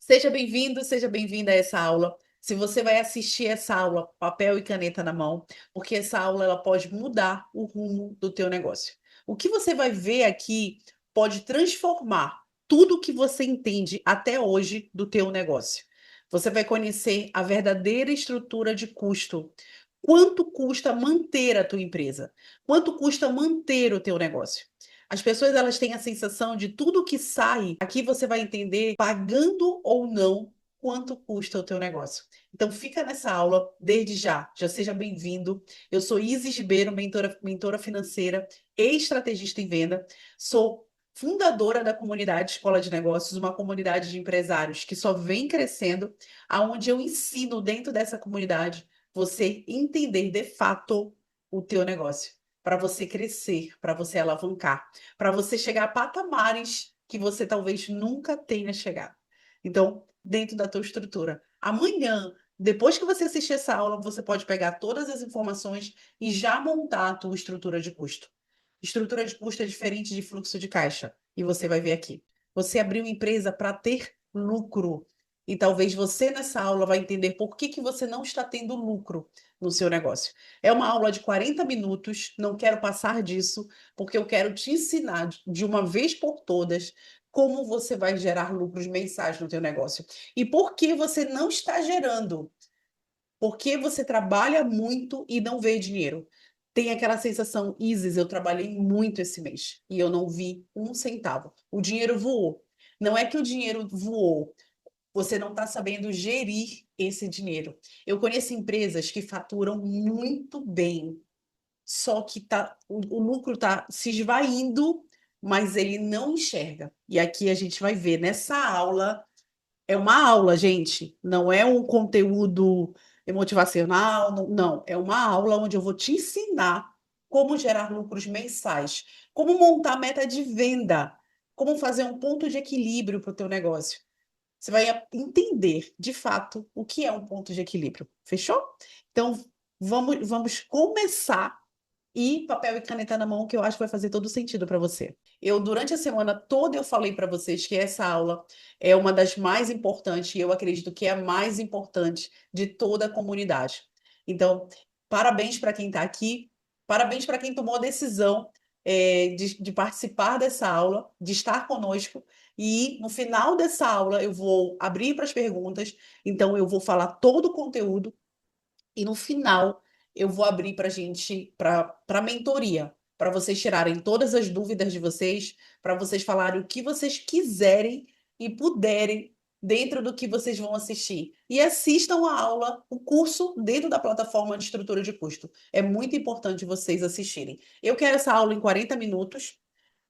Seja bem-vindo, seja bem-vinda a essa aula. Se você vai assistir essa aula, papel e caneta na mão, porque essa aula ela pode mudar o rumo do teu negócio. O que você vai ver aqui pode transformar tudo o que você entende até hoje do teu negócio. Você vai conhecer a verdadeira estrutura de custo. Quanto custa manter a tua empresa? Quanto custa manter o teu negócio? As pessoas elas têm a sensação de tudo que sai, aqui você vai entender pagando ou não quanto custa o teu negócio. Então fica nessa aula desde já, já seja bem-vindo. Eu sou Isis Ribeiro, mentora financeira e estrategista em venda. Sou fundadora da comunidade Escola de Negócios, uma comunidade de empresários que só vem crescendo, aonde eu ensino dentro dessa comunidade você entender de fato o teu negócio, para você crescer, para você alavancar, para você chegar a patamares que você talvez nunca tenha chegado. Então, dentro da tua estrutura. Amanhã, depois que você assistir essa aula, você pode pegar todas as informações e já montar a tua estrutura de custo. Estrutura de custo é diferente de fluxo de caixa. E você vai ver aqui. Você abriu uma empresa para ter lucro. E talvez você nessa aula vai entender por que você não está tendo lucro no seu negócio. É uma aula de 40 minutos, não quero passar disso, porque eu quero te ensinar de uma vez por todas como você vai gerar lucros mensais no teu negócio. E por que você não está gerando? Porque você trabalha muito e não vê dinheiro. Tem aquela sensação, Isis, eu trabalhei muito esse mês e eu não vi um centavo. O dinheiro voou. Não é que o dinheiro voou, você não está sabendo gerir esse dinheiro. Eu conheço empresas que faturam muito bem, só que o lucro está se esvaindo, mas ele não enxerga. E aqui a gente vai ver nessa aula. É uma aula, gente, não é um conteúdo motivacional, não. É uma aula onde eu vou te ensinar como gerar lucros mensais, como montar meta de venda, como fazer um ponto de equilíbrio para o teu negócio. Você vai entender, de fato, o que é um ponto de equilíbrio. Fechou? Então, vamos começar e papel e caneta na mão, que eu acho que vai fazer todo sentido para você. Durante a semana toda, eu falei para vocês que essa aula é uma das mais importantes, e eu acredito que é a mais importante de toda a comunidade. Então, parabéns para quem está aqui, parabéns para quem tomou a decisão de participar dessa aula, de estar conosco. E no final dessa aula, eu vou abrir para as perguntas, então eu vou falar todo o conteúdo e no final, eu vou abrir para gente, para mentoria, para vocês tirarem todas as dúvidas de vocês, para vocês falarem o que vocês quiserem e puderem dentro do que vocês vão assistir. E assistam a aula, o curso dentro da plataforma de estrutura de custo. É muito importante vocês assistirem. Eu quero essa aula em 40 minutos,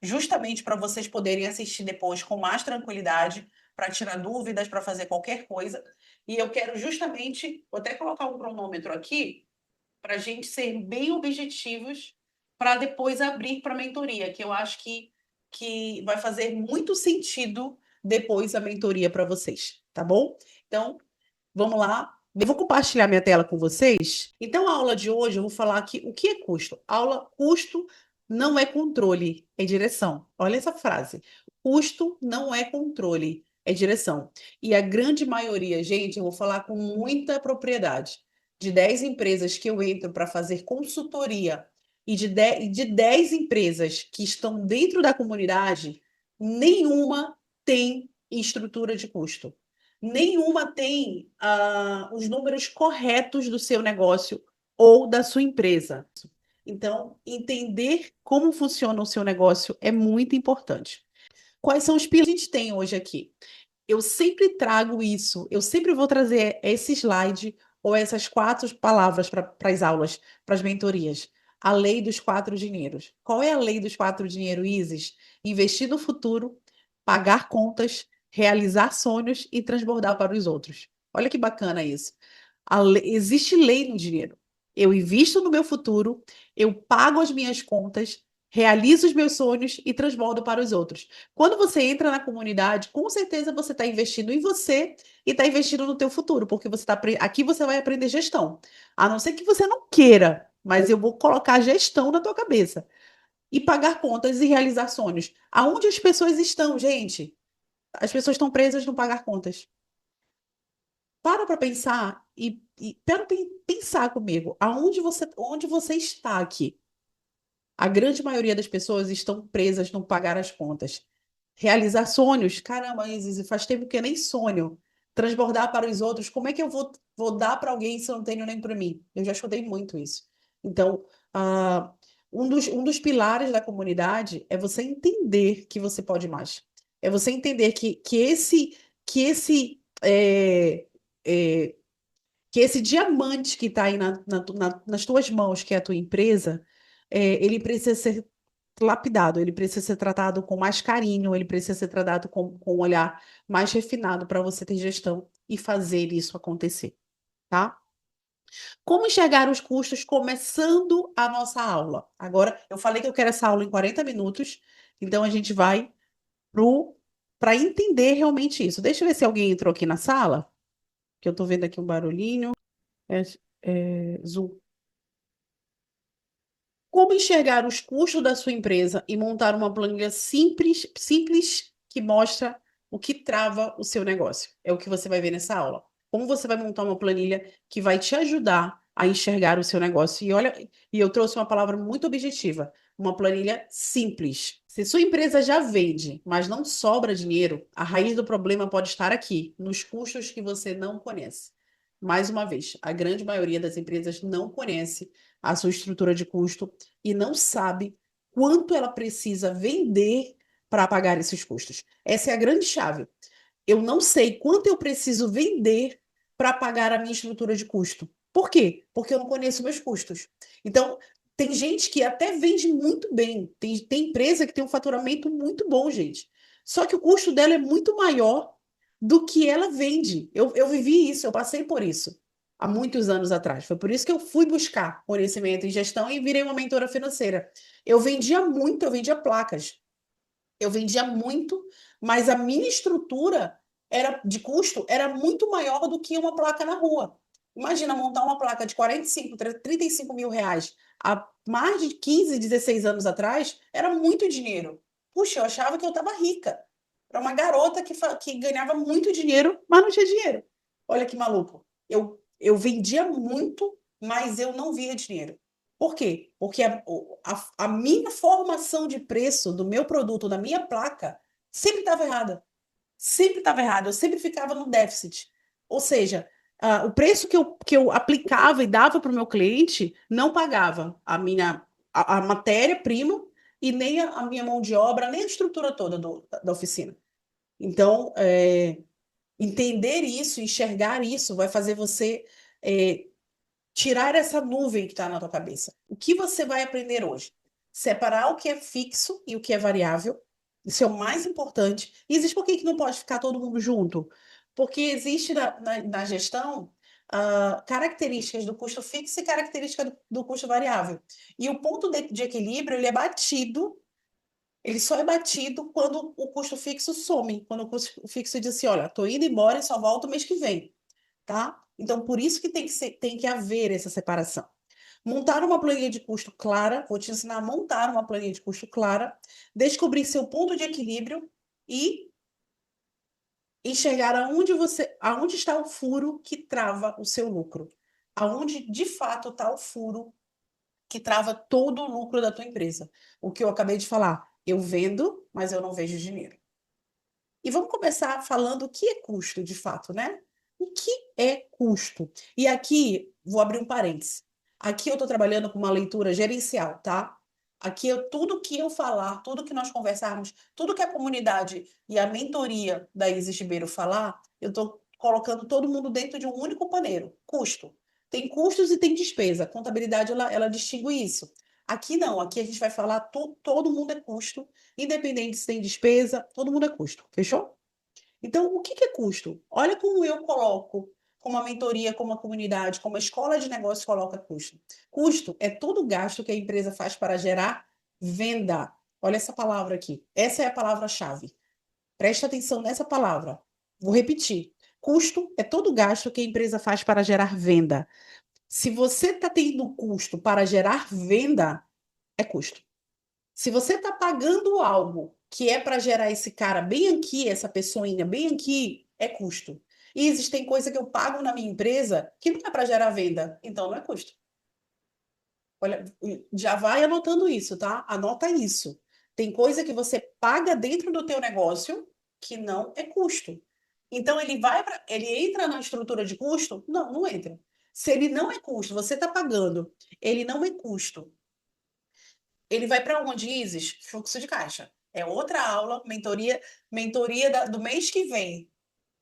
justamente para vocês poderem assistir depois com mais tranquilidade, para tirar dúvidas, para fazer qualquer coisa. E eu quero justamente, vou até colocar um cronômetro aqui, para a gente ser bem objetivos, para depois abrir para a mentoria, que eu acho que vai fazer muito sentido depois a mentoria para vocês, tá bom? Então, vamos lá. Eu vou compartilhar minha tela com vocês. Então, a aula de hoje eu vou falar aqui o que é custo. Aula, custo não é controle, é direção. Olha essa frase. Custo não é controle, é direção. E a grande maioria, gente, eu vou falar com muita propriedade, de 10 empresas que eu entro para fazer consultoria e de 10 empresas que estão dentro da comunidade, nenhuma tem estrutura de custo. Nenhuma tem os números corretos do seu negócio ou da sua empresa. Então, entender como funciona o seu negócio é muito importante. Quais são os pilares que a gente tem hoje aqui? Eu sempre trago isso, eu sempre vou trazer esse slide ou essas quatro palavras para as aulas, para as mentorias. A lei dos quatro dinheiros. Qual é a lei dos quatro dinheiros, Isis? Investir no futuro, pagar contas, realizar sonhos e transbordar para os outros. Olha que bacana isso. Existe lei no dinheiro. Eu invisto no meu futuro, eu pago as minhas contas, realizo os meus sonhos e transbordo para os outros. Quando você entra na comunidade, com certeza você está investindo em você e está investindo no teu futuro, porque aqui você vai aprender gestão. A não ser que você não queira, mas eu vou colocar gestão na tua cabeça. E pagar contas e realizar sonhos. Aonde as pessoas estão, gente? As pessoas estão presas no pagar contas. para pensar e pensar comigo, onde você está aqui? A grande maioria das pessoas estão presas no pagar as contas. Realizar sonhos, caramba, Isis, faz tempo que eu nem sonho. Transbordar para os outros, como é que eu vou dar para alguém se eu não tenho nem para mim? Eu já escutei muito isso. Então, um dos pilares da comunidade é você entender que você pode mais. É você entender que esse, é, que esse diamante que está aí nas tuas mãos, que é a tua empresa, ele precisa ser lapidado, ele precisa ser tratado com mais carinho, ele precisa ser tratado com um olhar mais refinado para você ter gestão e fazer isso acontecer, tá? Como enxergar os custos começando a nossa aula? Agora, eu falei que eu quero essa aula em 40 minutos, então a gente vai para entender realmente isso. Deixa eu ver se alguém entrou aqui na sala, que eu estou vendo aqui um barulhinho. É, Zoom. Como enxergar os custos da sua empresa e montar uma planilha simples que mostra o que trava o seu negócio? É o que você vai ver nessa aula. Como você vai montar uma planilha que vai te ajudar a enxergar o seu negócio? E olha, e eu trouxe uma palavra muito objetiva, uma planilha simples. Se sua empresa já vende, mas não sobra dinheiro, a raiz do problema pode estar aqui, nos custos que você não conhece. Mais uma vez, a grande maioria das empresas não conhece a sua estrutura de custo e não sabe quanto ela precisa vender para pagar esses custos. Essa é a grande chave. Eu não sei quanto eu preciso vender para pagar a minha estrutura de custo. Por quê? Porque eu não conheço meus custos. Então, tem gente que até vende muito bem. Tem empresa que tem um faturamento muito bom, gente. Só que o custo dela é muito maior do que ela vende. Eu vivi isso, eu passei por isso há muitos anos atrás. Foi por isso que eu fui buscar conhecimento em gestão e virei uma mentora financeira. Eu vendia muito, eu vendia placas. Eu vendia muito, mas a minha estrutura era de custo era muito maior do que uma placa na rua. Imagina montar uma placa de 45, 35 mil reais há mais de 15, 16 anos atrás, era muito dinheiro. Puxa, eu achava que eu estava rica. Era uma garota que ganhava muito dinheiro, mas não tinha dinheiro. Olha que maluco. Eu vendia muito, mas eu não via dinheiro. Por quê? Porque a minha formação de preço do meu produto, da minha placa, sempre estava errada. Sempre estava errada. Eu sempre ficava no déficit. Ou seja, o preço que eu aplicava e dava para o meu cliente não pagava a matéria-prima e nem a minha mão de obra, nem a estrutura toda da oficina. Então, entender isso, enxergar isso, vai fazer você tirar essa nuvem que está na tua cabeça. O que você vai aprender hoje? Separar o que é fixo e o que é variável. Isso é o mais importante. E existe por que não pode ficar todo mundo junto? Porque existe na gestão características do custo fixo e características do custo variável. E o ponto de equilíbrio ele é batido, ele só é batido quando o custo fixo some, quando o custo fixo diz assim, olha, estou indo embora e só volto o mês que vem, tá? Então, por isso que tem que haver essa separação. Montar uma planilha de custo clara, vou te ensinar a montar uma planilha de custo clara, descobrir seu ponto de equilíbrio e enxergar aonde está o furo que trava o seu lucro. Aonde de fato está o furo que trava todo o lucro da tua empresa. O que eu acabei de falar, eu vendo, mas eu não vejo dinheiro. E vamos começar falando o que é custo, de fato, né? O que é custo? E aqui, vou abrir um parênteses. Aqui eu estou trabalhando com uma leitura gerencial, tá? Aqui, tudo que eu falar, tudo que nós conversarmos, tudo que a comunidade e a mentoria da Isis Ribeiro falar, eu estou colocando todo mundo dentro de um único paneiro. Custo. Tem custos e tem despesa. A contabilidade, ela distingue isso. Aqui não, aqui a gente vai falar, todo mundo é custo, independente se tem despesa, todo mundo é custo. Fechou? Então, o que é custo? Olha como eu coloco, como a mentoria, como a comunidade, como a escola de negócios coloca custo. Custo é todo gasto que a empresa faz para gerar venda. Olha essa palavra aqui. Essa é a palavra-chave. Presta atenção nessa palavra. Vou repetir. Custo é todo gasto que a empresa faz para gerar venda. Se você está tendo custo para gerar venda, é custo. Se você está pagando algo que é para gerar esse cara bem aqui, essa pessoinha bem aqui, é custo. E existem coisas que eu pago na minha empresa que não é para gerar venda, então não é custo. Olha, já vai anotando isso, tá? Anota isso. Tem coisa que você paga dentro do teu negócio que não é custo. Então ele entra na estrutura de custo? Não, não entra. Se ele não é custo, você está pagando, ele não é custo. Ele vai para onde, Isis? Fluxo de caixa. É outra aula, mentoria do mês que vem.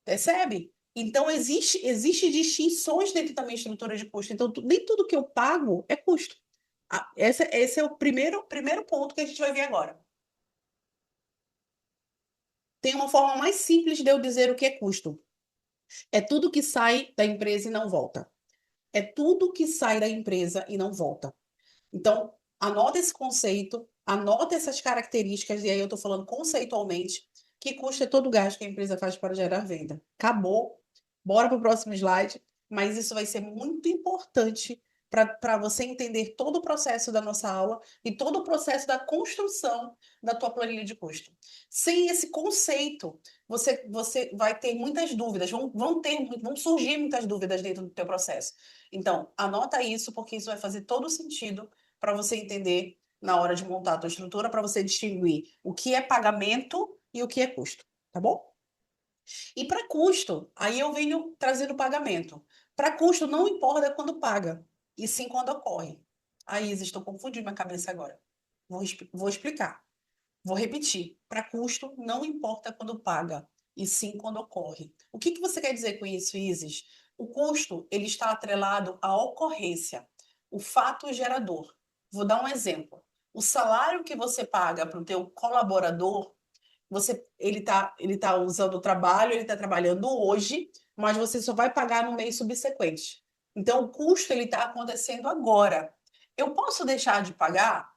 Percebe? Então, existe distinções dentro da minha estrutura de custo. Então, nem tudo que eu pago é custo. Esse é o primeiro ponto que a gente vai ver agora. Tem uma forma mais simples de eu dizer o que é custo. É tudo que sai da empresa e não volta. É tudo que sai da empresa e não volta. Então, anota esse conceito, anota essas características, e aí eu estou falando conceitualmente, que custo é todo o gasto que a empresa faz para gerar venda. Acabou. Bora para o próximo slide. Mas isso vai ser muito importante para você entender todo o processo da nossa aula e todo o processo da construção da tua planilha de custo. Sem esse conceito, você vai ter muitas dúvidas, vão surgir muitas dúvidas dentro do teu processo. Então, anota isso, porque isso vai fazer todo sentido para você entender na hora de montar a tua estrutura, para você distinguir o que é pagamento e o que é custo, tá bom? E para custo, aí eu venho trazendo pagamento. Para custo, não importa quando paga, e sim quando ocorre. Aí, estou confundindo minha cabeça agora. Vou explicar. Vou repetir. Para custo, não importa quando paga, e sim quando ocorre. O que você quer dizer com isso, Isis? O custo, ele está atrelado à ocorrência, o fato gerador. Vou dar um exemplo. O salário que você paga para o teu colaborador, ele tá usando o trabalho, ele está trabalhando hoje, mas você só vai pagar no mês subsequente. Então, o custo ele está acontecendo agora. Eu posso deixar de pagar?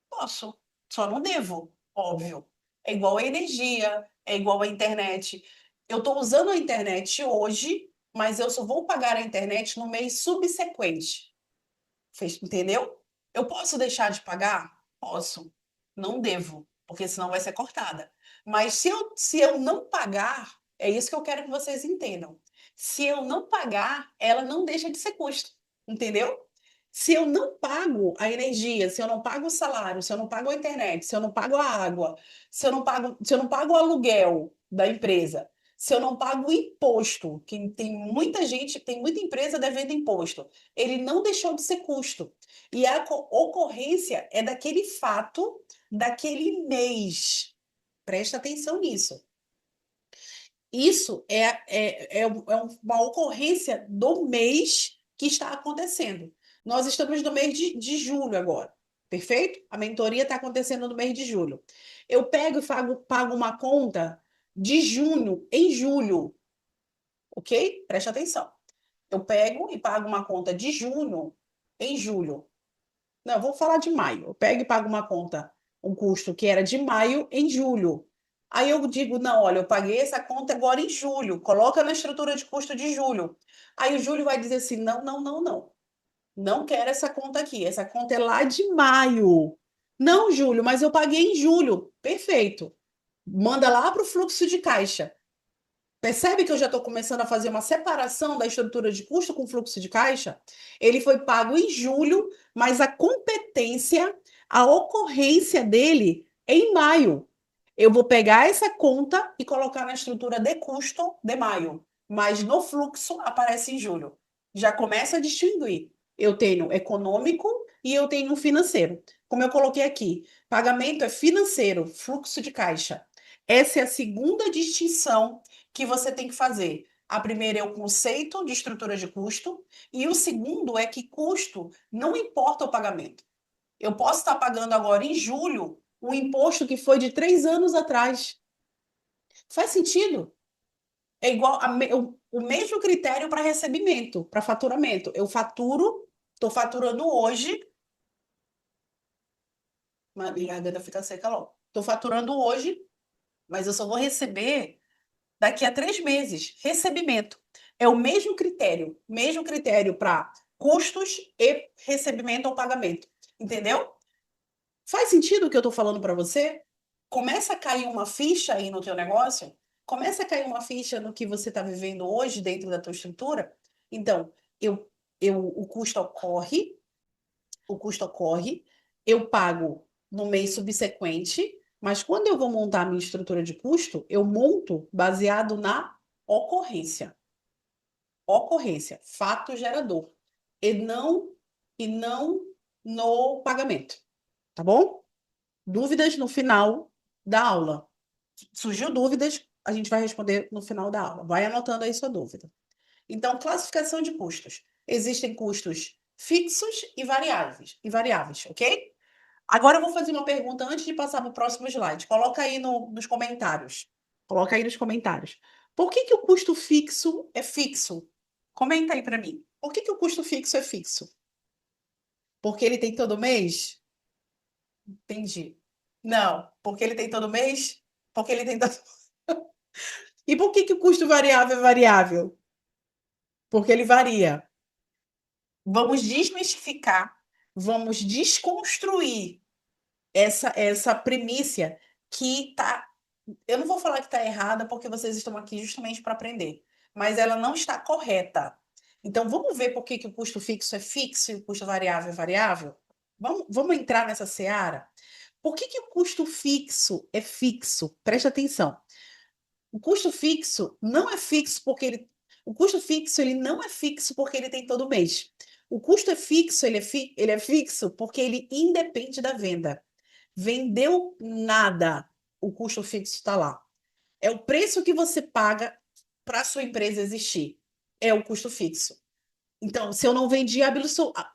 Posso, só não devo, óbvio. É igual a energia, é igual a internet. Eu estou usando a internet hoje, mas eu só vou pagar a internet no mês subsequente. Entendeu? Eu posso deixar de pagar? Posso. Não devo, porque senão vai ser cortada. Mas se eu não pagar, é isso que eu quero que vocês entendam. Se eu não pagar, ela não deixa de ser custo. Entendeu? Se eu não pago a energia, se eu não pago o salário, se eu não pago a internet, se eu não pago a água, se eu não pago o aluguel da empresa, se eu não pago o imposto, que tem muita gente, tem muita empresa devendo imposto, ele não deixou de ser custo. E a ocorrência é daquele fato, daquele mês. Presta atenção nisso. Isso é uma ocorrência do mês que está acontecendo. Nós estamos no mês de julho agora, perfeito? A mentoria está acontecendo no mês de julho. Eu pego e pago uma conta de junho em julho, ok? Presta atenção. Eu pego e pago uma conta de junho em julho. Não, eu vou falar de maio. Eu pego e pago uma conta, um custo que era de maio em julho. Aí eu digo, não, olha, eu paguei essa conta agora em julho. Coloca na estrutura de custo de julho. Aí o Júlio vai dizer assim, não, não, não, não. Não quero essa conta aqui. Essa conta é lá de maio. Não, Júlio, mas eu paguei em julho. Perfeito. Manda lá para o fluxo de caixa. Percebe que eu já estou começando a fazer uma separação da estrutura de custo com fluxo de caixa? Ele foi pago em julho, mas a competência, a ocorrência dele é em maio. Eu vou pegar essa conta e colocar na estrutura de custo de maio, mas no fluxo aparece em julho. Já começa a distinguir. Eu tenho econômico e eu tenho financeiro. Como eu coloquei aqui, pagamento é financeiro, fluxo de caixa. Essa é a segunda distinção que você tem que fazer. A primeira é o conceito de estrutura de custo, e o segundo é que custo não importa o pagamento. Eu posso estar pagando agora em julho o imposto que foi de 3 anos atrás. Faz sentido? É igual o mesmo critério para recebimento, para faturamento. Eu faturo, estou faturando hoje, mas minha garganta fica seca logo. Estou faturando hoje, mas eu só vou receber daqui a 3 meses. Recebimento. É o mesmo critério para custos e recebimento ou pagamento. Entendeu? Faz sentido o que eu estou falando para você? Começa a cair uma ficha aí no teu negócio? Começa a cair uma ficha no que você está vivendo hoje dentro da tua estrutura. Então, eu, o o custo ocorre, eu pago no mês subsequente, mas quando eu vou montar a minha estrutura de custo, eu monto baseado na ocorrência. Ocorrência, fato gerador, e não no pagamento, tá bom? Dúvidas no final da aula. Surgiu dúvidas, a gente vai responder no final da aula. Vai anotando aí sua dúvida. Então, classificação de custos. Existem custos fixos e variáveis, ok? Agora eu vou fazer uma pergunta antes de passar para o próximo slide. Coloca aí nos comentários. Coloca aí nos comentários. Por que que o custo fixo é fixo? Comenta aí para mim. Por que que o custo fixo é fixo? Porque ele tem todo mês? Entendi. Não, porque ele tem todo mês? Porque ele tem todo... E por que que o custo variável é variável? Porque ele varia. Vamos desmistificar, vamos desconstruir essa premissa que tá. Eu não vou falar que está errada, porque vocês estão aqui justamente para aprender, mas ela não está correta. Então, vamos ver por que que o custo fixo é fixo e o custo variável é variável? Vamos entrar nessa seara? Por que que o custo fixo é fixo? Preste atenção. O custo fixo não é fixo porque ele. O custo fixo ele não é fixo porque ele tem todo mês. O custo é fixo, ele é fixo porque ele independe da venda. Vendeu nada, o custo fixo está lá. É o preço que você paga para a sua empresa existir. É o custo fixo. Então, se eu não vendi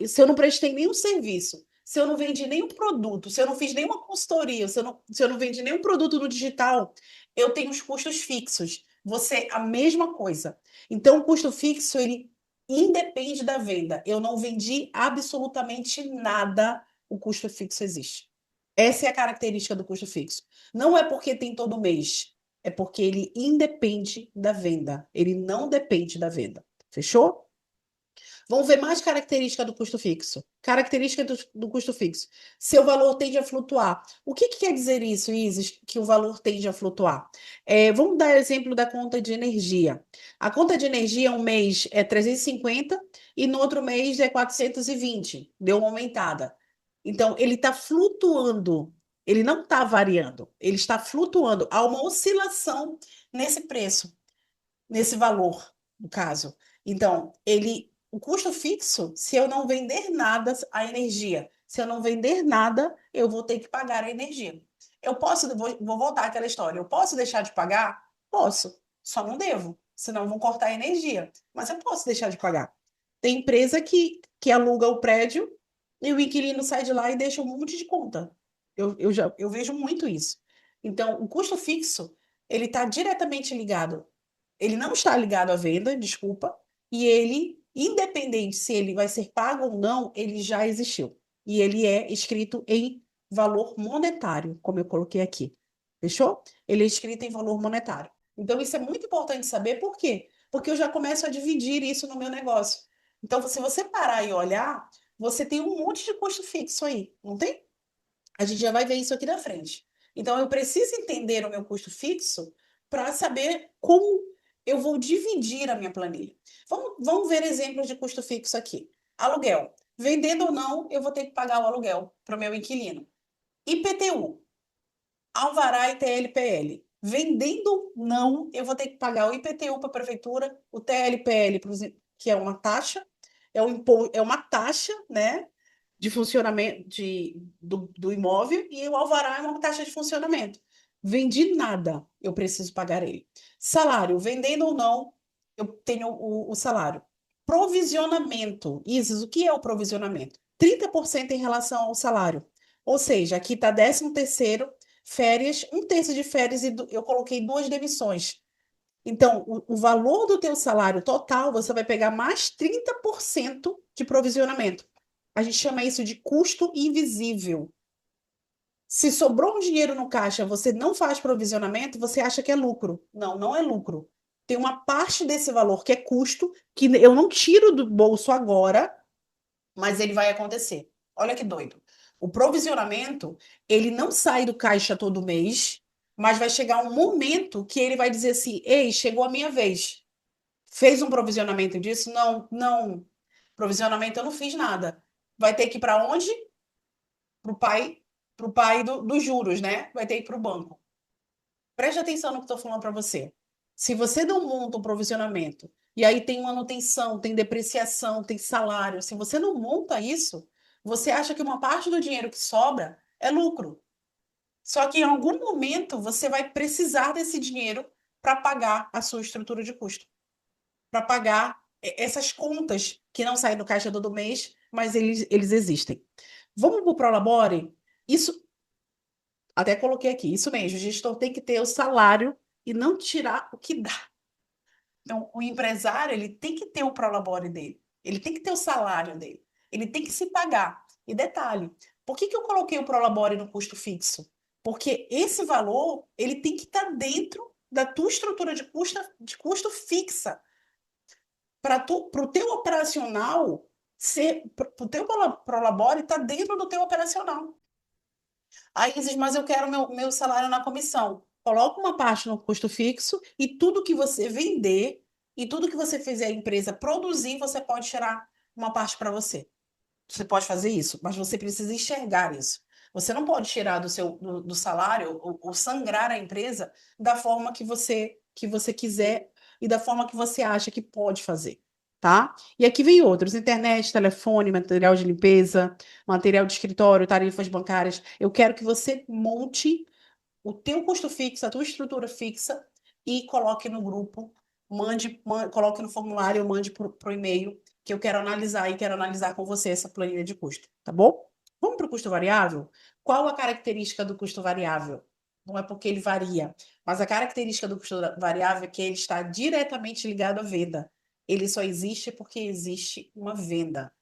se eu não prestei nenhum serviço, se eu não vendi nenhum produto, se eu não fiz nenhuma consultoria, se eu não vendi nenhum produto no digital, eu tenho os custos fixos. Você, a mesma coisa. Então, o custo fixo, ele independe da venda. Eu não vendi absolutamente nada, o custo fixo existe. Essa é a característica do custo fixo. Não é porque tem todo mês, é porque ele independe da venda. Ele não depende da venda. Fechou? Vamos ver mais característica do custo fixo. Característica do custo fixo. Seu valor tende a flutuar. O que que quer dizer isso, Isis, que o valor tende a flutuar? Vamos dar exemplo da conta de energia. A conta de energia, um mês é 350 e no outro mês é 420. Deu uma aumentada. Então, ele está flutuando. Ele não está variando. Ele está flutuando. Há uma oscilação nesse preço, nesse valor, no caso. Então, o custo fixo, se eu não vender nada, a energia, se eu não vender nada, eu vou ter que pagar a energia. Eu posso, vou voltar àquela história, eu posso deixar de pagar? Posso, só não devo, senão vão cortar a energia. Mas eu posso deixar de pagar. Tem empresa que aluga o prédio e o inquilino sai de lá e deixa um monte de conta. Eu vejo muito isso. Então, o custo fixo, ele está diretamente ligado, ele não está ligado à venda, desculpa, e ele, independente se ele vai ser pago ou não, ele já existiu. E ele é escrito em valor monetário, como eu coloquei aqui. Fechou? Ele é escrito em valor monetário. Então, isso é muito importante saber por quê? Porque eu já começo a dividir isso no meu negócio. Então, se você parar e olhar, você tem um monte de custo fixo aí, não tem? A gente já vai ver isso aqui na frente. Então, eu preciso entender o meu custo fixo para saber como eu vou dividir a minha planilha. Vamos ver exemplos de custo fixo aqui. Aluguel. Vendendo ou não, eu vou ter que pagar o aluguel para o meu inquilino. IPTU, Alvará e TLPL. Vendendo não, eu vou ter que pagar o IPTU para a prefeitura, o TLPL, que é uma taxa, é uma taxa, né? De funcionamento do imóvel e o alvará é uma taxa de funcionamento. Vendi nada, eu preciso pagar ele. Salário, vendendo ou não, eu tenho o salário. Provisionamento. Isis, o que é o provisionamento? 30% em relação ao salário. Ou seja, aqui está 13º, férias, um terço de férias e eu coloquei 2 demissões. Então, o valor do teu salário total, você vai pegar mais 30% de provisionamento. A gente chama isso de custo invisível. Se sobrou um dinheiro no caixa, você não faz provisionamento, você acha que é lucro. Não, não é lucro. Tem uma parte desse valor que é custo, que eu não tiro do bolso agora, mas ele vai acontecer. Olha que doido. O provisionamento, ele não sai do caixa todo mês, mas vai chegar um momento que ele vai dizer assim: ei, chegou a minha vez. Fez um provisionamento disso? Não, não. Provisionamento eu não fiz nada. Vai ter que ir para onde? Para o pai dos juros, né? Vai ter que ir para o banco. Preste atenção no que eu estou falando para você. Se você não monta um provisionamento, e aí tem manutenção, tem depreciação, tem salário, se você não monta isso, você acha que uma parte do dinheiro que sobra é lucro. Só que em algum momento você vai precisar desse dinheiro para pagar a sua estrutura de custo, para pagar essas contas que não saem do caixa todo mês, mas eles existem. Vamos para o Prolabore? Isso, até coloquei aqui, isso mesmo, o gestor tem que ter o salário e não tirar o que dá. Então, o empresário, ele tem que ter o prolabore dele, ele tem que ter o salário dele, ele tem que se pagar. E detalhe, por que eu coloquei o prolabore no custo fixo? Porque esse valor, ele tem que estar dentro da tua estrutura de custo fixa, para o teu operacional para o teu prolabore estar dentro do teu operacional. Aí diz, mas eu quero meu salário na comissão. Coloca uma parte no custo fixo e tudo que você vender e tudo que você fizer a empresa produzir, você pode tirar uma parte para você. Você pode fazer isso, mas você precisa enxergar isso. Você não pode tirar do salário ou sangrar a empresa da forma que você quiser e da forma que você acha que pode fazer, tá? E aqui vem outros: internet, telefone, material de limpeza, material de escritório, tarifas bancárias. Eu quero que você monte o teu custo fixo, a tua estrutura fixa e coloque no grupo, coloque no formulário, mande para o e-mail, que eu quero analisar e quero analisar com você essa planilha de custo, tá bom? Vamos para o custo variável? Qual a característica do custo variável? Não é porque ele varia, mas a característica do custo variável é que ele está diretamente ligado à venda. Ele só existe porque existe uma venda.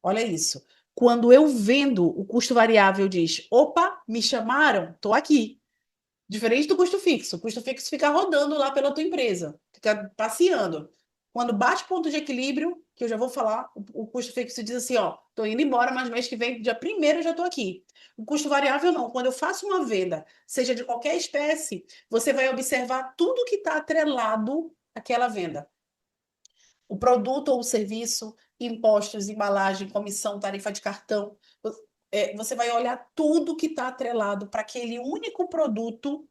Olha isso. Quando eu vendo, o custo variável diz: opa, me chamaram, estou aqui. Diferente do custo fixo. O custo fixo fica rodando lá pela tua empresa, fica passeando. Quando bate ponto de equilíbrio, que eu já vou falar, o custo fixo diz assim, ó, tô indo embora, mas mês que vem, dia primeiro, eu já tô aqui. O custo variável não. Quando eu faço uma venda, seja de qualquer espécie, você vai observar tudo que está atrelado àquela venda. O produto ou o serviço, impostos, embalagem, comissão, tarifa de cartão. Você vai olhar tudo que está atrelado para aquele único produto.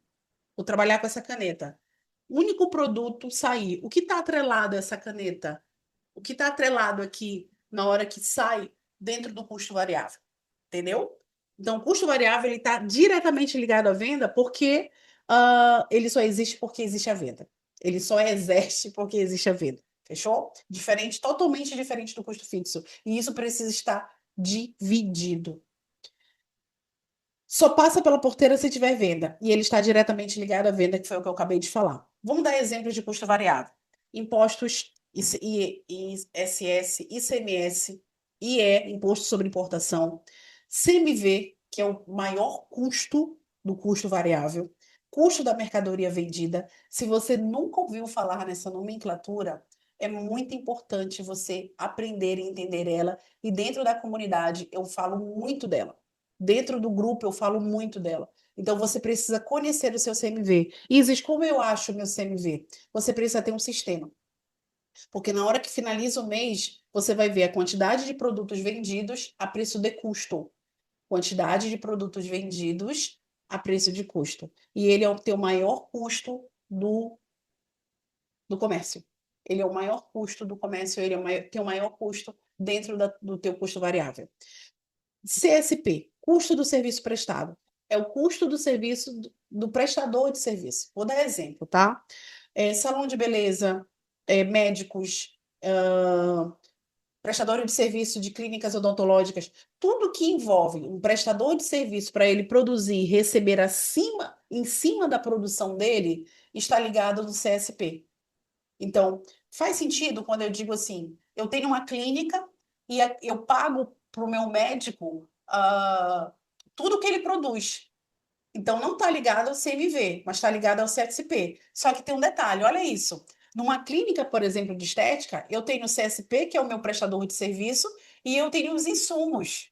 Vou trabalhar com essa caneta. Único produto sair. O que está atrelado a essa caneta? O que está atrelado aqui na hora que sai dentro do custo variável? Entendeu? Então, o custo variável ele está diretamente ligado à venda porque ele só existe porque existe a venda. Ele só exerce porque existe a venda. Fechou? Diferente, totalmente diferente do custo fixo. E isso precisa estar dividido. Só passa pela porteira se tiver venda. E ele está diretamente ligado à venda, que foi o que eu acabei de falar. Vamos dar exemplos de custo variável. Impostos, ISS, ICMS, IE, Imposto sobre Importação, CMV, que é o maior custo do custo variável, custo da mercadoria vendida. Se você nunca ouviu falar nessa nomenclatura, é muito importante você aprender e entender ela. E dentro da comunidade, eu falo muito dela. Dentro do grupo, eu falo muito dela. Então, você precisa conhecer o seu CMV. Isis, como eu acho o meu CMV? Você precisa ter um sistema. Porque na hora que finaliza o mês, você vai ver a quantidade de produtos vendidos a preço de custo. Quantidade de produtos vendidos a preço de custo. E ele é o teu maior custo do comércio. Ele é o maior custo do comércio, ele é tem o maior custo dentro do teu custo variável. CSP, custo do serviço prestado. É o custo do serviço do prestador de serviço. Vou dar exemplo, tá? Salão de beleza, médicos, prestador de serviço de clínicas odontológicas, tudo que envolve um prestador de serviço para ele produzir e receber em cima da produção dele, está ligado no CSP. Então, faz sentido quando eu digo assim, eu tenho uma clínica e eu pago para o meu médico tudo que ele produz. Então, não está ligado ao CMV, mas está ligado ao CSP. Só que tem um detalhe, olha isso. Numa clínica, por exemplo, de estética, eu tenho o CSP, que é o meu prestador de serviço, e eu tenho os insumos.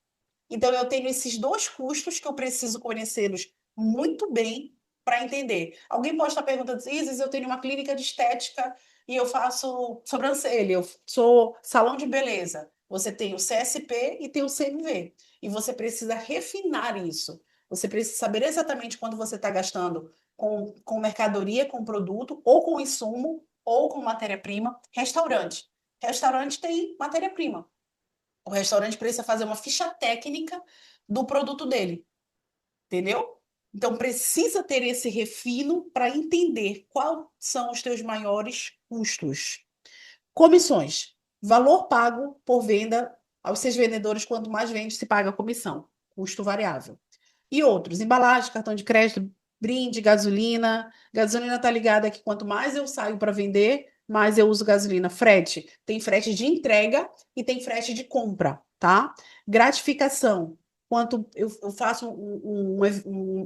Então, eu tenho esses dois custos que eu preciso conhecê-los muito bem para entender. Alguém pode estar perguntando, Isis, eu tenho uma clínica de estética e eu faço sobrancelha, eu sou salão de beleza. Você tem o CSP e tem o CMV. E você precisa refinar isso. Você precisa saber exatamente quando você está gastando com mercadoria, com produto, ou com insumo, ou com matéria-prima. Restaurante. Restaurante tem matéria-prima. O restaurante precisa fazer uma ficha técnica do produto dele, entendeu? Então precisa ter esse refino para entender quais são os teus maiores custos. Comissões. Valor pago por venda aos seus vendedores, quanto mais vende, se paga a comissão. Custo variável. E outros, embalagem, cartão de crédito, brinde, gasolina. Gasolina tá ligada que quanto mais eu saio para vender, mais eu uso gasolina. Frete, tem frete de entrega e tem frete de compra, tá? Gratificação, quanto eu faço um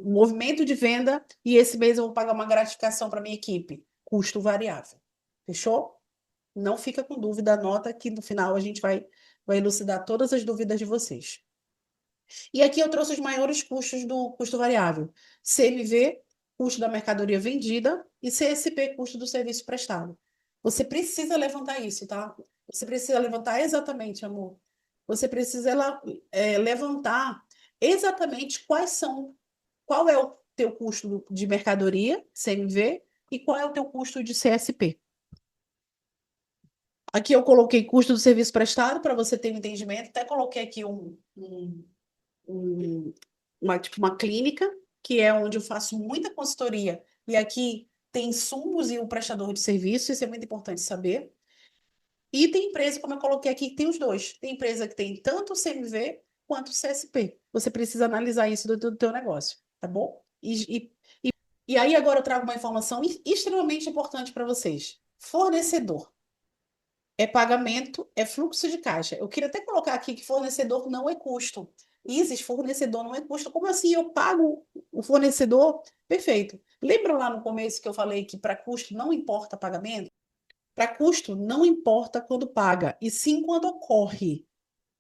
movimento de venda e esse mês eu vou pagar uma gratificação para minha equipe. Custo variável. Fechou? Não fica com dúvida, anota que no final a gente vai elucidar todas as dúvidas de vocês. E aqui eu trouxe os maiores custos do custo variável. CMV, custo da mercadoria vendida, e CSP, custo do serviço prestado. Você precisa levantar isso, tá? Você precisa levantar exatamente, amor. Você precisa levantar exatamente qual é o teu custo de mercadoria, CMV, e qual é o teu custo de CSP. Aqui eu coloquei custo do serviço prestado para você ter um entendimento. Até coloquei aqui um, tipo, uma clínica, que é onde eu faço muita consultoria, e aqui tem insumos e o prestador de serviço, isso é muito importante saber. E tem empresa, como eu coloquei aqui, que tem os dois. Tem empresa que tem tanto o CMV quanto o CSP. Você precisa analisar isso do teu negócio, tá bom? E aí agora eu trago uma informação extremamente importante para vocês. Fornecedor. É pagamento, é fluxo de caixa. Eu queria até colocar aqui que fornecedor não é custo. Isis, fornecedor não é custo. Como assim eu pago o fornecedor? Perfeito. Lembra lá no começo que eu falei que para custo não importa pagamento? Para custo não importa quando paga, e sim quando ocorre.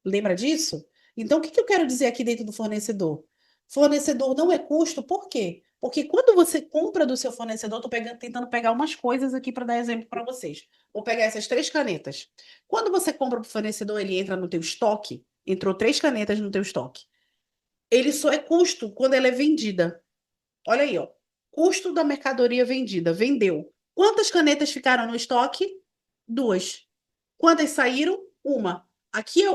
Lembra disso? Então, o que que eu quero dizer aqui dentro do fornecedor? Fornecedor não é custo, por quê? Porque quando você compra do seu fornecedor, estou tentando pegar umas coisas aqui para dar exemplo para vocês. Vou pegar essas três canetas. Quando você compra para o fornecedor, ele entra no teu estoque, entrou três canetas no teu estoque. Ele só é custo quando ela é vendida. Olha aí, ó. Custo da mercadoria vendida. Vendeu. Quantas canetas ficaram no estoque? Duas. Quantas saíram? Uma. Aqui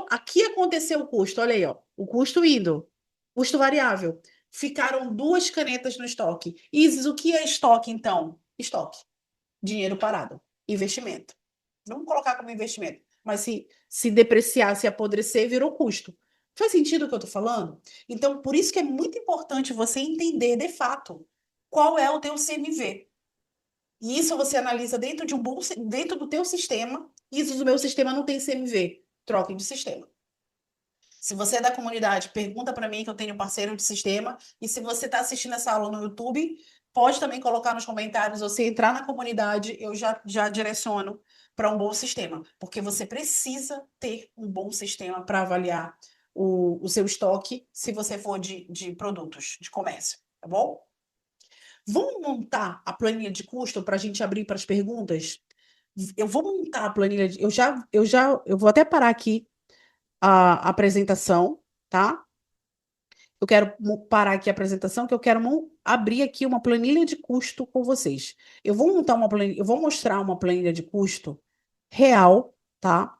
aconteceu o custo, olha aí, ó. O custo indo. Custo variável. Ficaram duas canetas no estoque. Isis, o que é estoque, então? Estoque. Dinheiro parado. Investimento. Vamos colocar como investimento. Mas se depreciar, se apodrecer, virou custo. Faz sentido o que eu estou falando? Então, por isso que é muito importante você entender, de fato, qual é o teu CMV. E isso você analisa dentro de dentro do teu sistema. Isso do meu sistema não tem CMV. Troque de sistema. Se você é da comunidade, pergunta para mim que eu tenho parceiro de sistema. E se você está assistindo essa aula no YouTube, pode também colocar nos comentários. Ou se entrar na comunidade, eu já direciono para um bom sistema. Porque você precisa ter um bom sistema para avaliar o seu estoque se você for de produtos, de comércio. Tá bom? Vamos montar a planilha de custo para a gente abrir para as perguntas? Eu vou montar a planilha. Eu vou até parar aqui a apresentação, tá? Eu quero parar aqui a apresentação, que eu quero abrir aqui uma planilha de custo com vocês. Eu vou montar uma planilha, eu vou mostrar uma planilha de custo real, tá?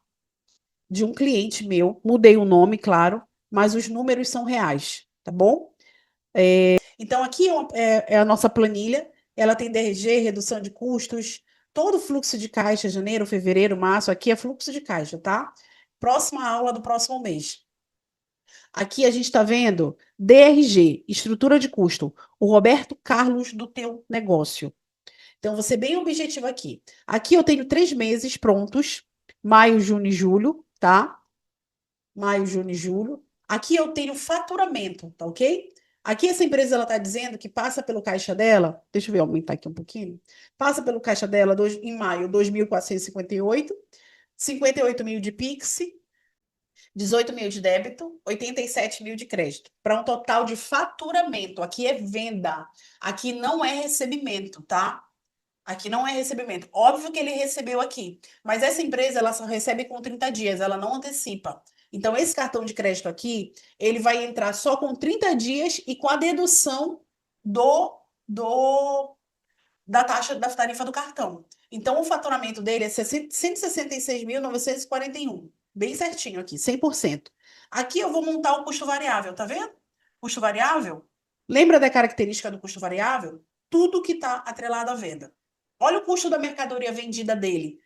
De um cliente meu. Mudei o nome, claro, mas os números são reais, tá bom? Então, aqui é a nossa planilha. Ela tem DRG, redução de custos, todo o fluxo de caixa, janeiro, fevereiro, março. Aqui é fluxo de caixa, tá? Próxima aula do próximo mês. Aqui a gente está vendo DRG, estrutura de custo, o Roberto Carlos do teu negócio. Então, vou ser bem objetivo aqui. Aqui eu tenho 3 meses prontos, maio, junho e julho, tá? Maio, junho e julho. Aqui eu tenho faturamento, tá ok? Aqui essa empresa ela está dizendo que passa pelo caixa dela, deixa eu ver, aumentar aqui um pouquinho. Passa pelo caixa dela em maio, 2.458, 58 mil de Pix, 18 mil de débito, 87 mil de crédito, para um total de faturamento. Aqui é venda, aqui não é recebimento, tá? Aqui não é recebimento. Óbvio que ele recebeu aqui, mas essa empresa ela só recebe com 30 dias, ela não antecipa. Então, esse cartão de crédito aqui, ele vai entrar só com 30 dias e com a dedução do, do da taxa da tarifa do cartão. Então, o faturamento dele é 166.941. Bem certinho aqui, 100%. Aqui eu vou montar o custo variável, tá vendo? Custo variável. Lembra da característica do custo variável? Tudo que está atrelado à venda. Olha o custo da mercadoria vendida dele.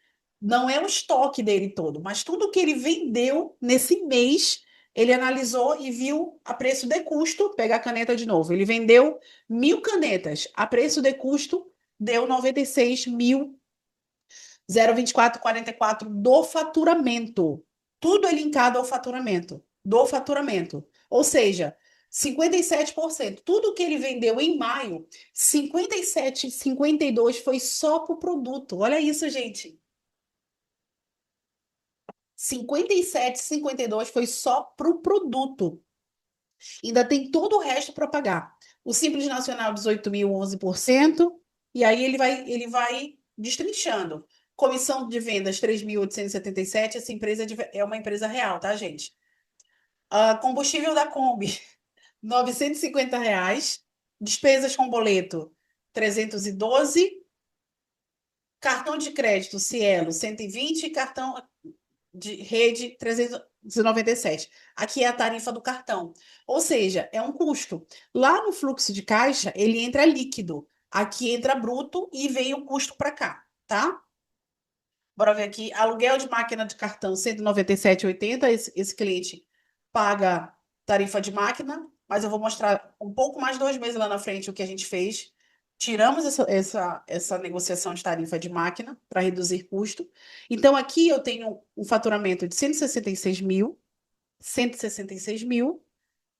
Não é o estoque dele todo, mas tudo que ele vendeu nesse mês, ele analisou e viu a preço de custo. Pega a caneta de novo. Ele vendeu 1.000 canetas. A preço de custo, deu 96.024,44 do faturamento. Tudo é linkado ao faturamento, do faturamento. Ou seja, 57%. Tudo que ele vendeu em maio, 57, 52 foi só para o produto. Olha isso, gente. 57, 52 foi só para o produto. Ainda tem todo o resto para pagar. O Simples Nacional, 18 mil, 11%. E aí ele vai destrinchando. Comissão de vendas, 3.877. Essa empresa é uma empresa real, tá, gente? Combustível da Kombi, R$ 950. Despesas com boleto, 312. Cartão de crédito, Cielo, 120. Cartão de rede, 397. Aqui é a tarifa do cartão. Ou seja, é um custo. Lá no fluxo de caixa, ele entra líquido. Aqui entra bruto e vem o custo para cá, tá? Bora ver aqui. Aluguel de máquina de cartão, 197,80. Esse cliente paga tarifa de máquina, mas eu vou mostrar um pouco mais 2 meses lá na frente o que a gente fez. Tiramos essa negociação de tarifa de máquina para reduzir custo. Então, aqui eu tenho um faturamento de 166 mil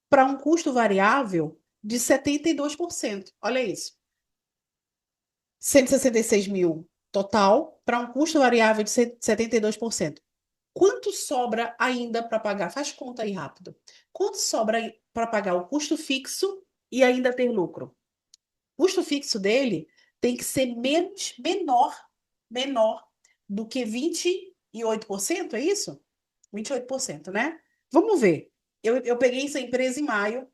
para um custo variável de 72%. Olha isso. 166 mil total para um custo variável de 72%. Quanto sobra ainda para pagar? Faz conta aí rápido. Quanto sobra para pagar o custo fixo e ainda ter lucro? O custo fixo dele tem que ser menor do que 28%, é isso? 28%, né? Vamos ver. Eu peguei essa empresa em maio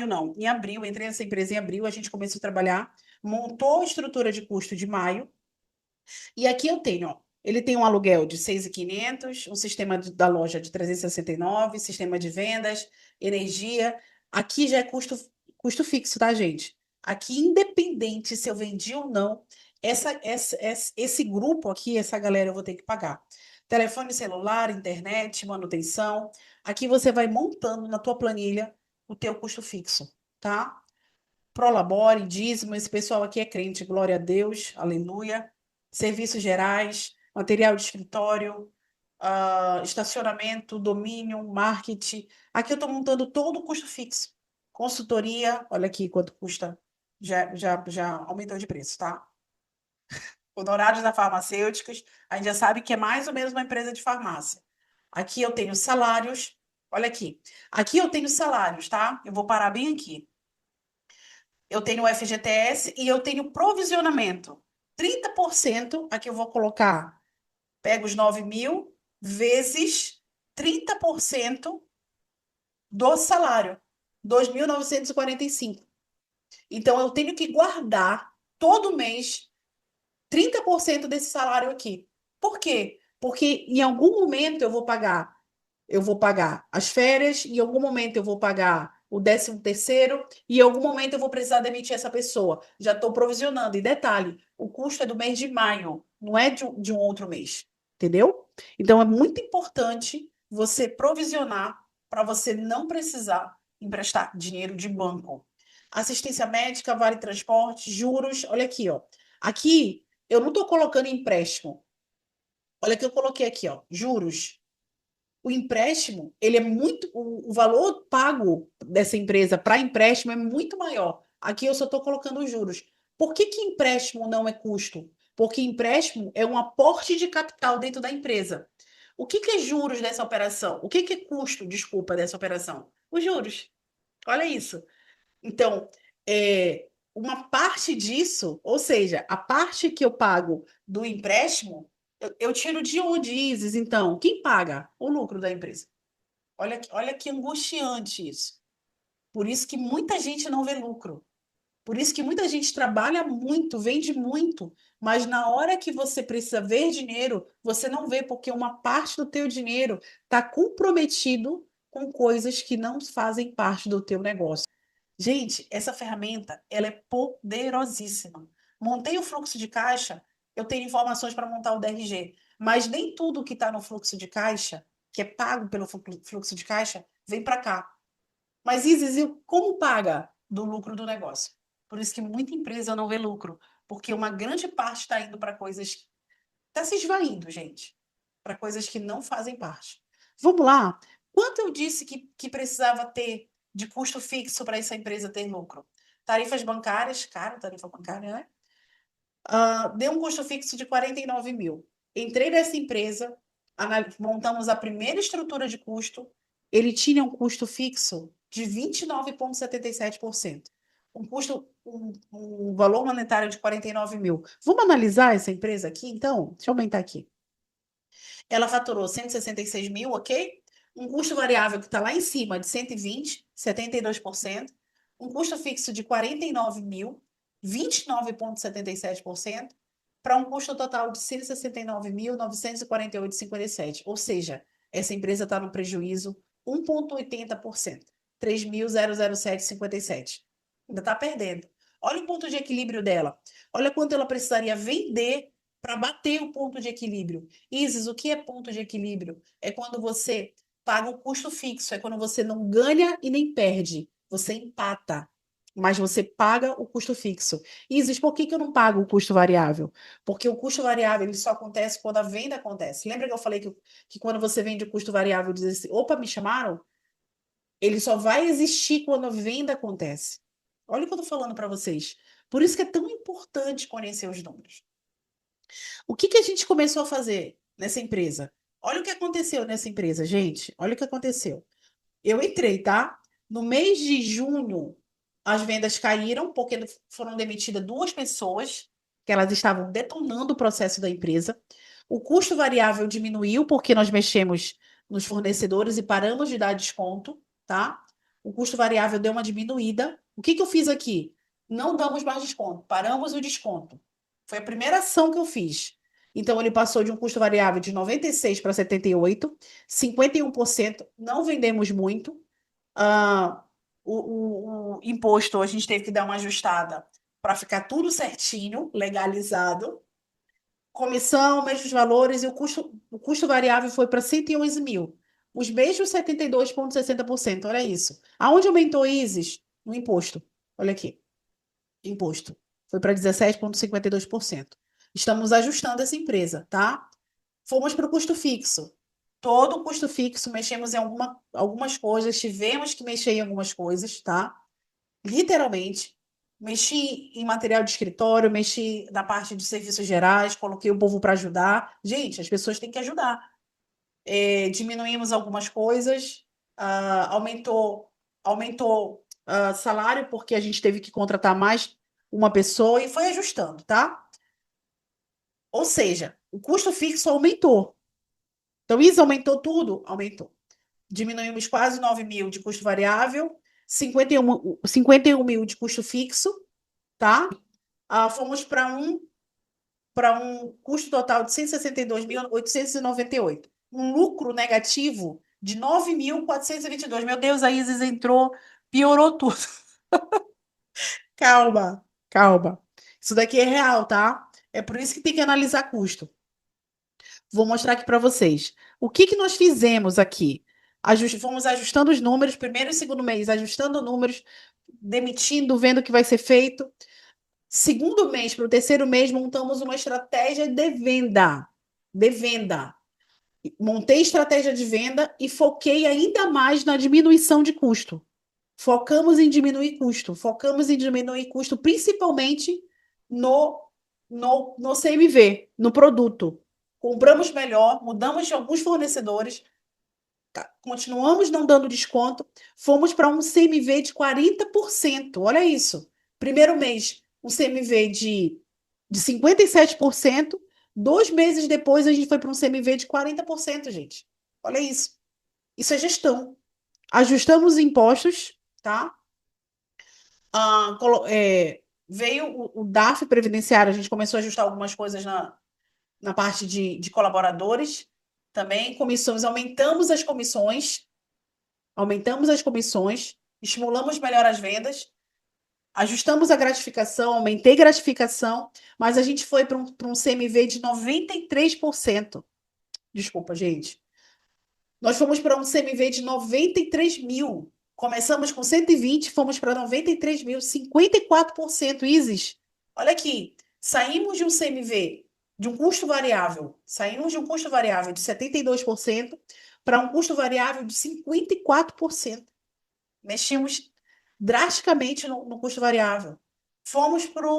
não, em abril, entrei nessa empresa em abril, a gente começou a trabalhar, montou a estrutura de custo de maio, e aqui eu tenho, ó, ele tem um aluguel de 6.500, um sistema da loja de 369, sistema de vendas, energia. Aqui já é custo fixo, tá, gente? Aqui, independente se eu vendi ou não, esse grupo aqui, essa galera eu vou ter que pagar. Telefone celular, internet, manutenção. Aqui você vai montando na tua planilha o teu custo fixo, tá? Prolabore, dízimo, esse pessoal aqui é crente, glória a Deus, aleluia. Serviços gerais, material de escritório, estacionamento, domínio, marketing. Aqui eu estou montando todo o custo fixo. Consultoria, olha aqui quanto custa, já aumentou de preço, tá? Honorários da farmacêuticas, a gente já sabe que é mais ou menos uma empresa de farmácia. Aqui eu tenho salários, olha aqui. Aqui eu tenho salários, tá? Eu vou parar bem aqui. Eu tenho o FGTS e eu tenho provisionamento. 30%, aqui eu vou colocar, pego os 9 mil, vezes 30% do salário, 2.945. Então, eu tenho que guardar todo mês 30% desse salário aqui. Por quê? Porque em algum momento eu vou pagar as férias, em algum momento eu vou pagar o 13º, e em algum momento eu vou precisar demitir essa pessoa. Já estou provisionando. E detalhe, o custo é do mês de maio, não é de um outro mês. Entendeu? Então é muito importante você provisionar para você não precisar emprestar dinheiro de banco. Assistência médica, vale transporte, juros. Olha aqui, ó. Aqui eu não estou colocando empréstimo. Olha que eu coloquei aqui, ó, juros. O empréstimo, ele é muito, o valor pago dessa empresa para empréstimo é muito maior. Aqui eu só estou colocando os juros. Por que que empréstimo não é custo? Porque empréstimo é um aporte de capital dentro da empresa. O que que é juros dessa operação? O que que é custo, desculpa, dessa operação? Os juros. Olha isso. Então, uma parte disso, ou seja, a parte que eu pago do empréstimo, eu tiro de onde, Isis? Então, quem paga? O lucro da empresa. Olha que angustiante isso. Por isso que muita gente não vê lucro. Por isso que muita gente trabalha muito, vende muito, mas na hora que você precisa ver dinheiro, você não vê, porque uma parte do teu dinheiro está comprometido com coisas que não fazem parte do teu negócio. Gente, essa ferramenta, ela é poderosíssima. Montei o fluxo de caixa, eu tenho informações para montar o DRG, mas nem tudo que está no fluxo de caixa, que é pago pelo fluxo de caixa, vem para cá. Mas, Isis, e como paga do lucro do negócio? Por isso que muita empresa não vê lucro, porque uma grande parte está indo para coisas. Está se esvaindo, gente, para coisas que não fazem parte. Vamos lá. Quanto eu disse que precisava ter de custo fixo para essa empresa ter lucro? Tarifas bancárias, caro, tarifa bancária, né? Deu um custo fixo de 49 mil. Entrei nessa empresa, montamos a primeira estrutura de custo, ele tinha um custo fixo de 29,77%. Um valor monetário de 49 mil. Vamos analisar essa empresa aqui, então? Deixa eu aumentar aqui. Ela faturou 166 mil, ok? Um custo variável que está lá em cima de 120, 72%. Um custo fixo de 49 mil, 29,77%, para um custo total de 169.948,57. Ou seja, essa empresa está no prejuízo 1,80%, 3.007,57. Ainda está perdendo. Olha o ponto de equilíbrio dela. Olha quanto ela precisaria vender para bater o ponto de equilíbrio. Isis, o que é ponto de equilíbrio? É quando você paga o custo fixo, é quando você não ganha e nem perde, você empata, mas você paga o custo fixo. Isis, por que que eu não pago o custo variável? Porque o custo variável ele só acontece quando a venda acontece. Lembra que eu falei que quando você vende o custo variável, diz assim, opa, me chamaram? Ele só vai existir quando a venda acontece. Olha o que eu estou falando para vocês. Por isso que é tão importante conhecer os números. O que que a gente começou a fazer nessa empresa? Olha o que aconteceu nessa empresa, gente. Olha o que aconteceu. Eu entrei, tá? No mês de junho, as vendas caíram porque foram demitidas duas pessoas, que elas estavam detonando o processo da empresa. O custo variável diminuiu porque nós mexemos nos fornecedores e paramos de dar desconto, tá? O custo variável deu uma diminuída. O que que eu fiz aqui? Não damos mais desconto, paramos o desconto. Foi a primeira ação que eu fiz. Então, ele passou de um custo variável de 96 para 78, 51%. Não vendemos muito. Ah, o imposto, a gente teve que dar uma ajustada para ficar tudo certinho, legalizado. Comissão, mesmos valores, e o custo variável foi para 111 mil. Os mesmos 72,60%. Olha isso. Aonde aumentou, Isis? No imposto. Olha aqui. Imposto. Foi para 17,52%. Estamos ajustando essa empresa, tá? Fomos para o custo fixo. Todo o custo fixo, mexemos em algumas coisas, tivemos que mexer em algumas coisas, tá? Literalmente. Mexi em material de escritório, mexi na parte de serviços gerais, coloquei o povo para ajudar. Gente, as pessoas têm que ajudar. Diminuímos algumas coisas, aumentou salário, porque a gente teve que contratar mais uma pessoa e foi ajustando, tá? Ou seja, o custo fixo aumentou. Então, isso aumentou tudo? Aumentou. Diminuímos quase 9 mil de custo variável, 51 mil de custo fixo, tá? Fomos para um custo total de 162.898. Um lucro negativo de 9.422. Meu Deus, a Isis entrou, piorou tudo. Calma, calma. Isso daqui é real, tá? É por isso que tem que analisar custo. Vou mostrar aqui para vocês. O que que nós fizemos aqui? Fomos ajustando os números, primeiro e segundo mês, ajustando números, demitindo, vendo o que vai ser feito. Segundo mês para o terceiro mês, montamos uma estratégia de venda. De venda. Montei estratégia de venda e foquei ainda mais na diminuição de custo. Focamos em diminuir custo, principalmente no CMV, no produto. compramos melhor, mudamos de alguns fornecedores, continuamos não dando desconto, fomos para um CMV de 40%. Olha isso. Primeiro mês, um CMV de 57%. 2 meses depois, a gente foi para um CMV de 40%, gente. Olha isso. Isso é gestão. Ajustamos os impostos, tá? Veio o DARF previdenciário, a gente começou a ajustar algumas coisas na parte de colaboradores também, comissões, aumentamos as comissões, estimulamos melhor as vendas, ajustamos a gratificação, aumentei gratificação, mas a gente foi para um CMV de 93%. Desculpa, gente. Nós fomos para um CMV de 93 mil. Começamos com 120, fomos para 93 mil, 54%. Isis, olha aqui. Saímos de um CMV, de um custo variável, saímos de um custo variável de 72% para um custo variável de 54%. Mexemos drasticamente no custo variável. Fomos para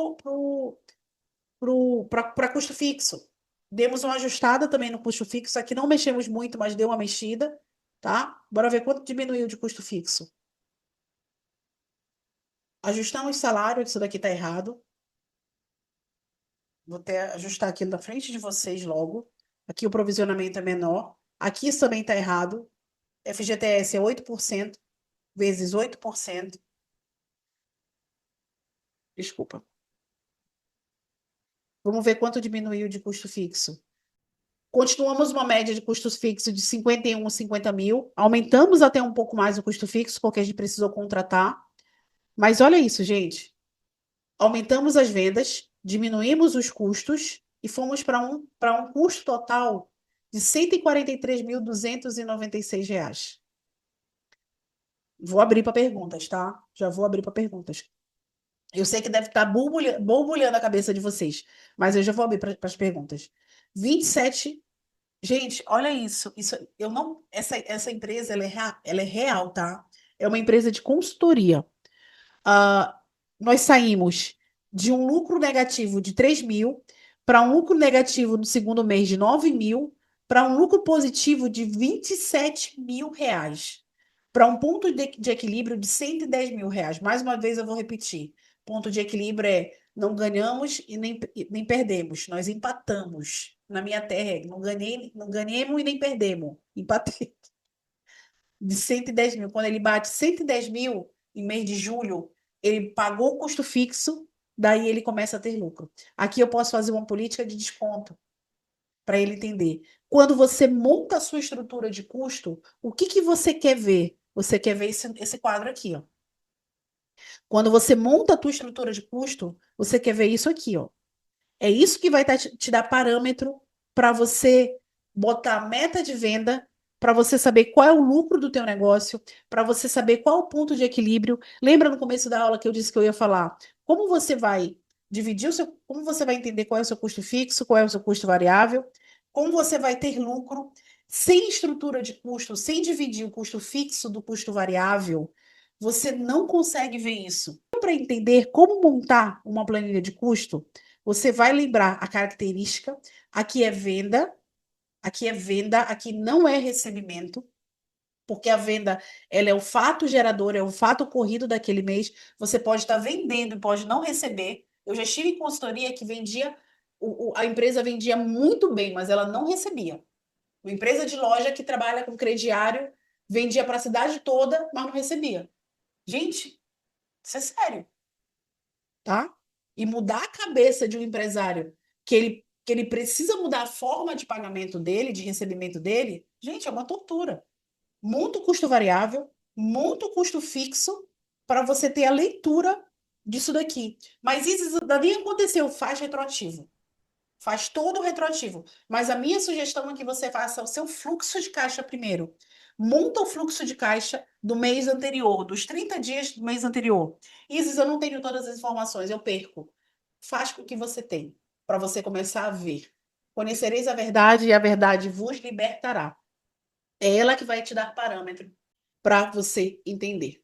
custo fixo. Demos uma ajustada também no custo fixo. Aqui não mexemos muito, mas deu uma mexida, tá? Bora ver quanto diminuiu de custo fixo. Ajustamos salário, isso daqui tá errado. Vou até ajustar aqui na frente de vocês logo. Aqui o provisionamento é menor. Aqui isso também tá errado. FGTS é 8% vezes 8%. Desculpa. Vamos ver quanto diminuiu de custo fixo. Continuamos uma média de custos fixos de 51 a 50 mil. Aumentamos até um pouco mais o custo fixo, porque a gente precisou contratar. Mas olha isso, gente. Aumentamos as vendas, diminuímos os custos e fomos para um custo total de R$ 143.296. Vou abrir para perguntas, tá? Já vou abrir para perguntas. Eu sei que deve estar borbulhando a cabeça de vocês, mas eu já vou abrir para as perguntas. 27. Gente, olha isso. Isso eu não. Essa empresa ela é real, tá? É uma empresa de consultoria. Ah, nós saímos de um lucro negativo de 3 mil para um lucro negativo no segundo mês de 9 mil para um lucro positivo de 27 mil reais. Para um ponto de equilíbrio de 110 mil reais. Mais uma vez eu vou repetir. Ponto de equilíbrio é não ganhamos e nem perdemos. Nós empatamos. Na minha terra, não ganhei, não ganhemos e nem perdemos. Empatei de 110 mil. Quando ele bate 110 mil em mês de julho, ele pagou o custo fixo, daí ele começa a ter lucro. Aqui eu posso fazer uma política de desconto para ele entender. Quando você monta a sua estrutura de custo, o que que você quer ver? Você quer ver esse quadro aqui, ó. Quando você monta a tua estrutura de custo, você quer ver isso aqui, ó. É isso que vai te dar parâmetro para você botar a meta de venda, para você saber qual é o lucro do teu negócio, para você saber qual é o ponto de equilíbrio. Lembra no começo da aula que eu disse que eu ia falar? Como você vai dividir como você vai entender qual é o seu custo fixo, qual é o seu custo variável, como você vai ter lucro sem estrutura de custo, sem dividir o custo fixo do custo variável, você não consegue ver isso. Para entender como montar uma planilha de custo, você vai lembrar a característica. Aqui é venda, aqui não é recebimento, porque a venda ela é o fato gerador, é o fato ocorrido daquele mês. Você pode estar vendendo e pode não receber. Eu já estive em consultoria que vendia, a empresa vendia muito bem, mas ela não recebia. Uma empresa de loja que trabalha com crediário vendia para a cidade toda, mas não recebia. Gente, isso é sério, tá? E mudar a cabeça de um empresário que ele precisa mudar a forma de pagamento dele, de recebimento dele, gente, é uma tortura. Monta o custo variável, monta o custo fixo para você ter a leitura disso daqui. Mas isso nem aconteceu, faz retroativo. Faz todo o retroativo. Mas a minha sugestão é que você faça o seu fluxo de caixa primeiro. Monta o fluxo de caixa do mês anterior, dos 30 dias do mês anterior. Isis, eu não tenho todas as informações, eu perco. Faz com que você tenha, para você começar a ver. Conhecereis a verdade e a verdade vos libertará. É ela que vai te dar parâmetro para você entender.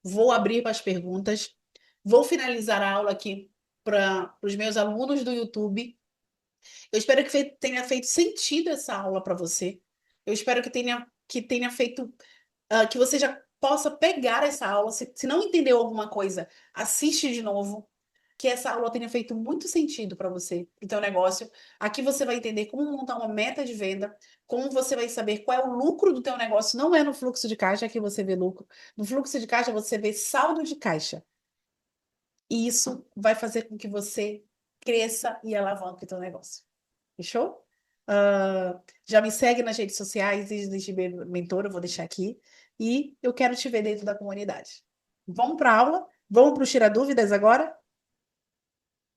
Vou abrir para as perguntas. Vou finalizar a aula aqui para os meus alunos do YouTube. Eu espero tenha feito sentido essa aula para você. Eu espero que tenha feito, que você já possa pegar essa aula. Se não entendeu alguma coisa, assiste de novo. Que essa aula tenha feito muito sentido para você, para o teu negócio. Aqui você vai entender como montar uma meta de venda, como você vai saber qual é o lucro do teu negócio. Não é no fluxo de caixa que você vê lucro. No fluxo de caixa você vê saldo de caixa. E isso vai fazer com que você cresça e alavanque o teu negócio. Fechou? Já me segue nas redes sociais, existe Mentor, eu vou deixar aqui. E eu quero te ver dentro da comunidade. Vamos para a aula? Vamos para o Tira Dúvidas agora?